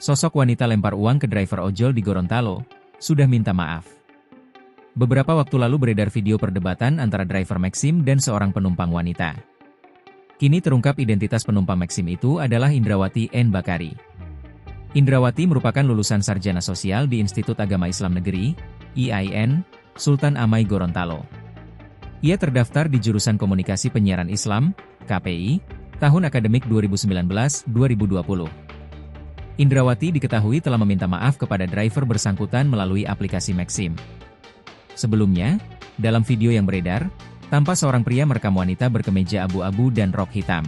sosok wanita lempar uang ke driver ojol di Gorontalo, sudah minta maaf. Beberapa waktu lalu beredar video perdebatan antara driver Maxim dan seorang penumpang wanita. Kini terungkap identitas penumpang Maxim itu adalah Indrawati N. Bakari. Indrawati merupakan lulusan sarjana sosial di Institut Agama Islam Negeri, IAIN, Sultan Amai Gorontalo. Ia terdaftar di jurusan Komunikasi Penyiaran Islam, KPI, tahun akademik 2019-2020. Indrawati diketahui telah meminta maaf kepada driver bersangkutan melalui aplikasi Maxim. Sebelumnya, dalam video yang beredar, tampak seorang pria merekam wanita berkemeja abu-abu dan rok hitam.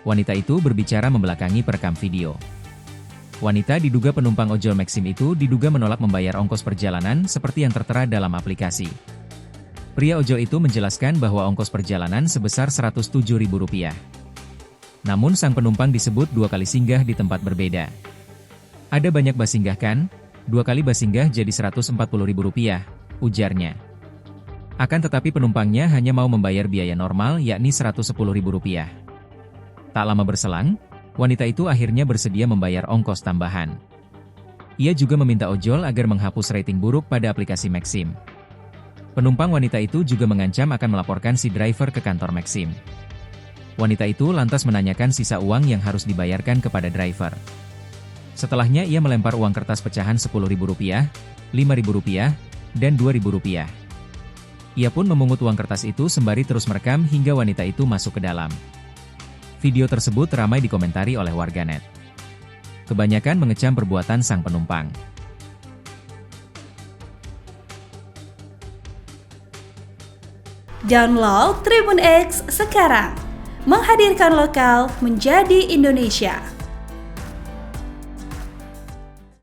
Wanita itu berbicara membelakangi perekam video. Wanita diduga penumpang ojol Maxim itu diduga menolak membayar ongkos perjalanan seperti yang tertera dalam aplikasi. Pria ojol itu menjelaskan bahwa ongkos perjalanan sebesar Rp107.000. Namun sang penumpang disebut 2 kali singgah di tempat berbeda. Ada banyak bas singgah kan? 2 kali bas singgah jadi Rp140.000, ujarnya. Akan tetapi penumpangnya hanya mau membayar biaya normal yakni Rp110.000. Tak lama berselang, wanita itu akhirnya bersedia membayar ongkos tambahan. Ia juga meminta ojol agar menghapus rating buruk pada aplikasi Maxim. Penumpang wanita itu juga mengancam akan melaporkan si driver ke kantor Maxim. Wanita itu lantas menanyakan sisa uang yang harus dibayarkan kepada driver. Setelahnya ia melempar uang kertas pecahan Rp10.000, Rp5.000, dan Rp2.000. Ia pun memungut uang kertas itu sembari terus merekam hingga wanita itu masuk ke dalam. Video tersebut ramai dikomentari oleh warganet. Kebanyakan mengecam perbuatan sang penumpang. Download Tribun X sekarang, menghadirkan lokal menjadi Indonesia.